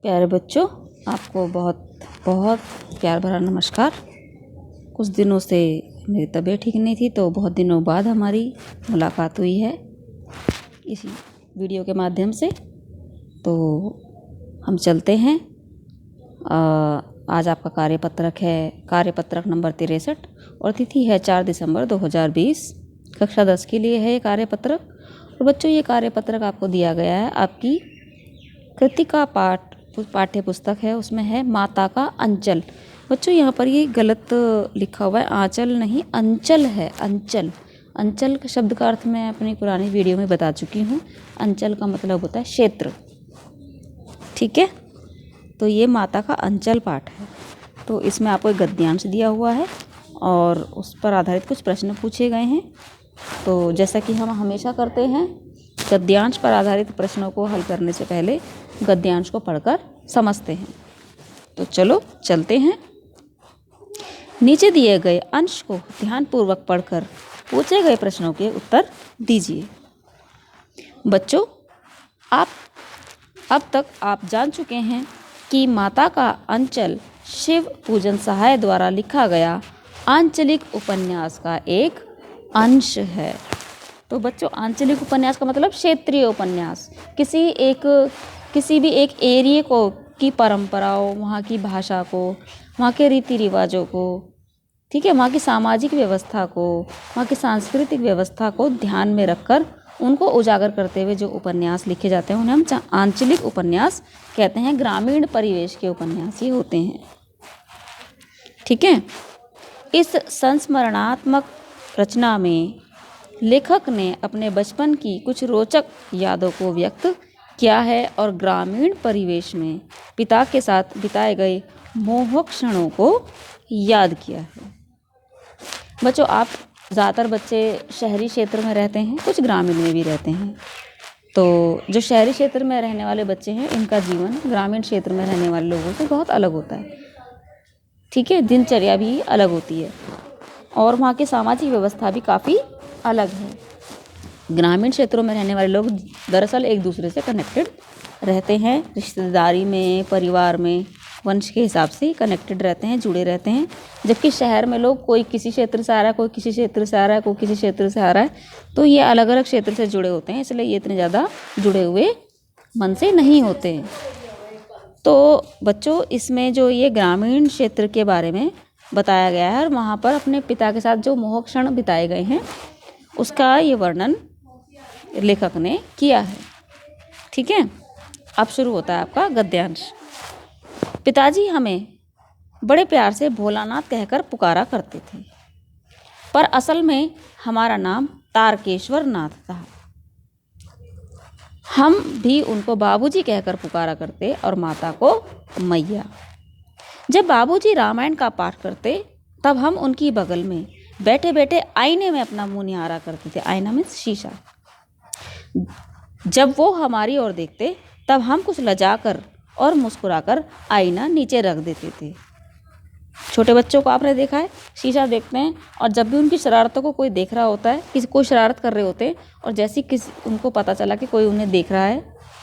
प्यारे बच्चों, आपको बहुत बहुत प्यार भरा नमस्कार। कुछ दिनों से मेरी तबीयत ठीक नहीं थी, तो बहुत दिनों बाद हमारी मुलाकात हुई है इसी वीडियो के माध्यम से। तो हम चलते हैं। आज आपका कार्यपत्रक नंबर 63 और तिथि है 4 दिसंबर 2020। कक्षा 10 के लिए है ये कार्यपत्रक। और बच्चों, ये कार्यपत्रक आपको दिया गया है आपकी कृतिका पाठ्य पुस्तक है, उसमें है माता का अंचल। बच्चों, यहाँ पर ये गलत लिखा हुआ है, आंचल नहीं अंचल है। अंचल अंचल का शब्द का अर्थ मैं अपनी पुरानी वीडियो में बता चुकी हूँ। अंचल का मतलब होता है क्षेत्र, ठीक है। तो ये माता का अंचल पाठ है। तो इसमें आपको एक गद्यांश दिया हुआ है और उस पर आधारित कुछ प्रश्न पूछे गए हैं। तो जैसा कि हम हमेशा करते हैं, गद्यांश पर आधारित प्रश्नों को हल करने से पहले गद्यांश को पढ़कर समझते हैं। तो चलो चलते हैं। नीचे दिए गए अंश को ध्यानपूर्वक पढ़कर पूछे गए प्रश्नों के उत्तर दीजिए। बच्चों, अब तक आप जान चुके हैं कि माता का अंचल शिव पूजन सहाय द्वारा लिखा गया आंचलिक उपन्यास का एक अंश है। तो बच्चों, आंचलिक उपन्यास का मतलब क्षेत्रीय उपन्यास, किसी भी एक एरिया को की परंपराओं, वहाँ की भाषा को, वहाँ के रीति रिवाजों को, ठीक है, वहाँ की सामाजिक व्यवस्था को, वहाँ की सांस्कृतिक व्यवस्था को ध्यान में रखकर उनको उजागर करते हुए जो उपन्यास लिखे जाते हैं उन्हें हम आंचलिक उपन्यास कहते हैं। ग्रामीण परिवेश के उपन्यास ये होते हैं, ठीक है। इस संस्मरणात्मक रचना में लेखक ने अपने बचपन की कुछ रोचक यादों को व्यक्त किया है और ग्रामीण परिवेश में पिता के साथ बिताए गए मोहक क्षणों को याद किया है। बच्चों, आप ज़्यादातर बच्चे शहरी क्षेत्र में रहते हैं, कुछ ग्रामीण में भी रहते हैं। तो जो शहरी क्षेत्र में रहने वाले बच्चे हैं, इनका जीवन ग्रामीण क्षेत्र में रहने वाले लोगों से बहुत अलग होता है, ठीक है। दिनचर्या भी अलग होती है और वहाँ की सामाजिक व्यवस्था भी काफ़ी अलग है। ग्रामीण क्षेत्रों में रहने वाले लोग दरअसल एक दूसरे से कनेक्टेड रहते हैं, रिश्तेदारी में, परिवार में, वंश के हिसाब से कनेक्टेड रहते हैं, जुड़े रहते हैं। जबकि शहर में लोग कोई किसी क्षेत्र से आ रहा है, कोई किसी क्षेत्र से आ रहा है, कोई किसी क्षेत्र से आ रहा है, तो ये अलग अलग क्षेत्र से जुड़े होते हैं, इसलिए ये इतने ज़्यादा जुड़े हुए मन से नहीं होते हैं। तो बच्चों, इसमें जो ये ग्रामीण क्षेत्र के बारे में बताया गया है और वहाँ पर अपने पिता के साथ जो मोहक क्षण बिताए गए हैं, उसका ये वर्णन लेखक ने किया है, ठीक है। अब शुरू होता है आपका गद्यांश। पिताजी हमें बड़े प्यार से भोलानाथ कहकर पुकारा करते थे, पर असल में हमारा नाम तारकेश्वर नाथ था। हम भी उनको बाबूजी कहकर पुकारा करते और माता को मैया। जब बाबूजी रामायण का पाठ करते, तब हम उनकी बगल में बैठे बैठे आईने में अपना मुंह निहारा करते थे। आईना में शीशा। जब वो हमारी ओर देखते, तब हम कुछ लजाकर और मुस्कुराकर आईना नीचे रख देते थे। छोटे बच्चों को आपने देखा है, शीशा देखते हैं और जब भी उनकी शरारतों को कोई देख रहा होता है, कोई शरारत कर रहे होते हैं और जैसे उनको पता चला कि कोई उन्हें देख रहा है,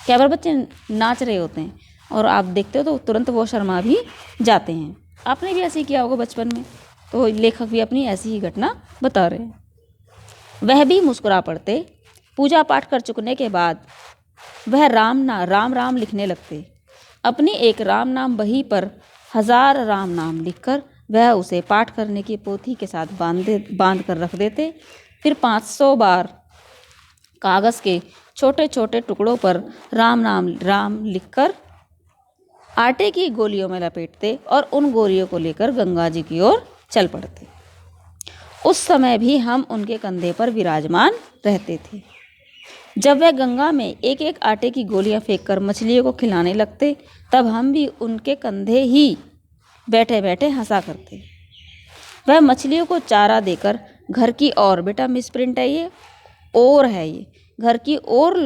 कई बार बच्चे नाच रहे होते हैं और आप देखते हो तो तुरंत वो शर्मा भी जाते हैं। आपने भी ऐसे ही किया होगा बचपन में। तो लेखक भी अपनी ऐसी ही घटना बता रहे हैं। वह भी मुस्कुरा पड़ते। पूजा पाठ कर चुकने के बाद वह राम राम लिखने लगते। अपनी एक राम नाम बही पर 1000 राम नाम लिखकर वह उसे पाठ करने की पोथी के साथ बांध कर रख देते। फिर 500 बार कागज़ के छोटे छोटे टुकड़ों पर राम लिखकर आटे की गोलियों में लपेटते और उन गोलियों को लेकर गंगा जी की ओर चल पड़ते। उस समय भी हम उनके कंधे पर विराजमान रहते थे। जब वह गंगा में एक एक आटे की गोलियां फेंककर मछलियों को खिलाने लगते, तब हम भी उनके कंधे ही बैठे बैठे हंसा करते। वह मछलियों को चारा देकर घर की ओर, बेटा मिसप्रिंट है ये, और है ये, घर की ओर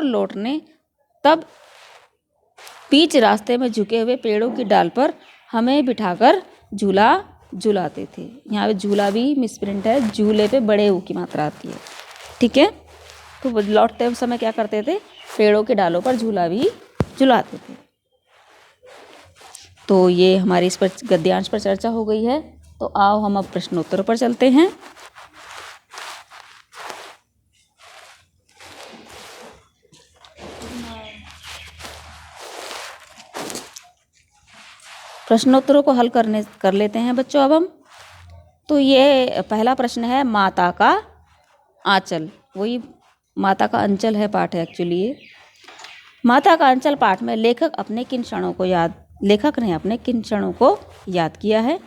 लौटने तब बीच रास्ते में झुके हुए पेड़ों की डाल पर हमें बिठाकर झूला झुलाते थे। यहाँ पे झूला भी मिसप्रिंट है, झूले पे बड़े ऊ की मात्रा आती है, ठीक है। तो लौटते समय क्या करते थे, पेड़ों के डालों पर झूला भी झुलाते थे। तो ये हमारी इस पर गद्यांश पर चर्चा हो गई है। तो आओ हम अब प्रश्नोत्तर पर चलते हैं। प्रश्नोत्तरों को हल कर लेते हैं बच्चों अब हम। तो ये पहला प्रश्न है, माता का आंचल। वही माता का अंचल है पाठ है एक्चुअली ये। माता का अंचल पाठ में लेखक ने अपने किन क्षणों को याद किया है।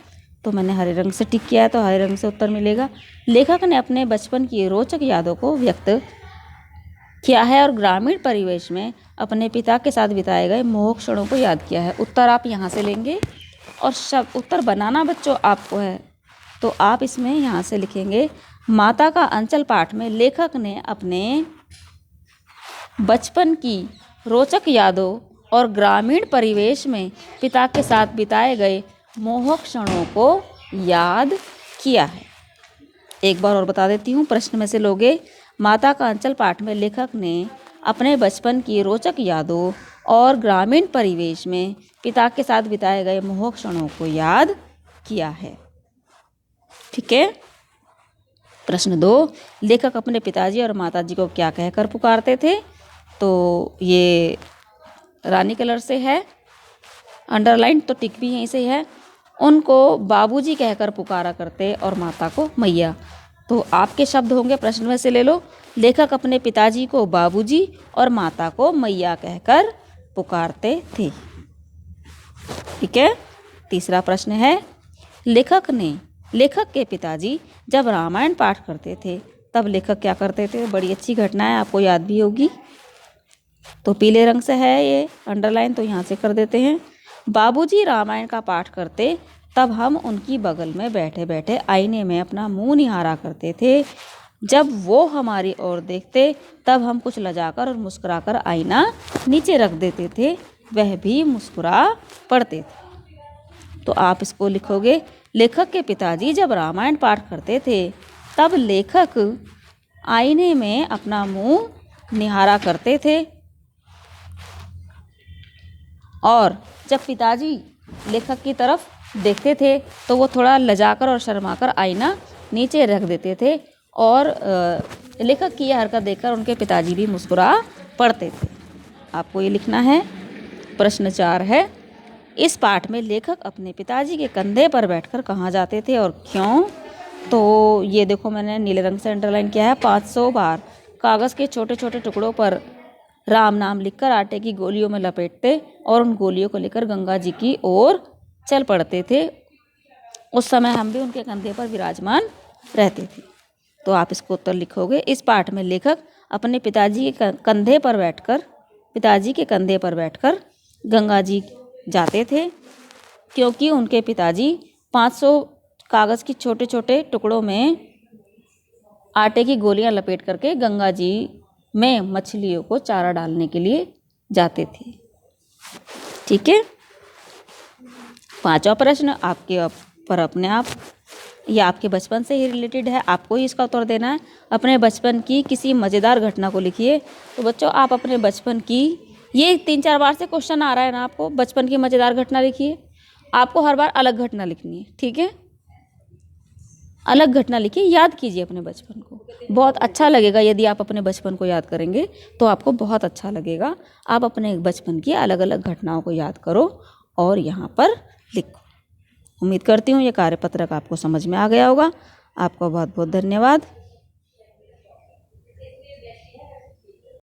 तो मैंने हरे रंग से टिक किया है, तो हरे रंग से उत्तर मिलेगा। लेखक ने अपने बचपन की रोचक यादों को व्यक्त किया है और ग्रामीण परिवेश में अपने पिता के साथ बिताए गए मोहक क्षणों को याद किया है। उत्तर आप यहाँ से लेंगे और शब्द उत्तर बनाना बच्चों आपको है। तो आप इसमें यहाँ से लिखेंगे, माता का अंचल पाठ में लेखक ने अपने बचपन की रोचक यादों और ग्रामीण परिवेश में पिता के साथ बिताए गए मोहक क्षणों को याद किया है। एक बार और बता देती हूँ, प्रश्न में से लोगे, माता का अंचल पाठ में लेखक ने अपने बचपन की रोचक यादों और ग्रामीण परिवेश में पिता के साथ बिताए गए मोहक क्षणों को याद किया है। ठीक है। प्रश्न 2, लेखक अपने पिताजी और माताजी को क्या कहकर पुकारते थे। तो ये रानी कलर से है अंडरलाइन, तो टिक भी यहीं से है। उनको बाबूजी कहकर पुकारा करते और माता को मैया। तो आपके शब्द होंगे, प्रश्न में से ले लो। लेखक अपने पिताजी को बाबूजी और माता को मैया कहकर पुकारते थे। ठीक है। तीसरा प्रश्न है, लेखक के पिताजी जब रामायण पाठ करते थे तब लेखक क्या करते थे। बड़ी अच्छी घटना है, आपको याद भी होगी। तो पीले रंग से है ये अंडरलाइन, तो यहाँ से कर देते हैं। बाबूजी रामायण का पाठ करते तब हम उनकी बगल में बैठे बैठे आईने में अपना मुंह निहारा करते थे। जब वो हमारी ओर देखते तब हम कुछ लजाकर और मुस्कुराकर आईना नीचे रख देते थे, वह भी मुस्कुरा पड़ते थे। तो आप इसको लिखोगे, लेखक के पिताजी जब रामायण पाठ करते थे तब लेखक आईने में अपना मुंह निहारा करते थे और जब पिताजी लेखक की तरफ देखते थे तो वो थोड़ा लजाकर और शर्माकर आईना नीचे रख देते थे और लेखक की यह हरकत देखकर उनके पिताजी भी मुस्कुरा पड़ते थे। आपको ये लिखना है। प्रश्न 4 है, इस पाठ में लेखक अपने पिताजी के कंधे पर बैठकर कहाँ जाते थे और क्यों। तो ये देखो मैंने नीले रंग से अंडरलाइन किया है। 500 बार कागज़ के छोटे छोटे टुकड़ों पर राम नाम लिखकर आटे की गोलियों में लपेटते और उन गोलियों को लेकर गंगा जी की ओर चल पड़ते थे। उस समय हम भी उनके कंधे पर विराजमान रहते थे। तो आप इसको उत्तर लिखोगे, इस पाठ में लेखक अपने पिताजी के कंधे पर बैठकर गंगा जी जाते थे क्योंकि उनके पिताजी 500 कागज़ की छोटे छोटे टुकड़ों में आटे की गोलियां लपेट करके गंगा जी में मछलियों को चारा डालने के लिए जाते थे। ठीक है। 5वां प्रश्न आपके पर अपने आप, ये आपके बचपन से ही रिलेटेड है, आपको ही इसका उत्तर देना है। अपने बचपन की किसी मज़ेदार घटना को लिखिए। तो बच्चों आप अपने बचपन की, ये 3-4 बार से क्वेश्चन आ रहा है ना, आपको बचपन की मज़ेदार घटना लिखिए। आपको हर बार अलग घटना लिखनी है। ठीक है, अलग घटना लिखिए, याद कीजिए अपने बचपन को। बहुत अच्छा लगेगा यदि आप अपने बचपन को याद करेंगे तो आपको बहुत अच्छा लगेगा। आप अपने बचपन की अलग अलग घटनाओं को याद करो और यहाँ पर लिखो। उम्मीद करती हूँ ये कार्यपत्रक आपको समझ में आ गया होगा। आपका बहुत बहुत धन्यवाद।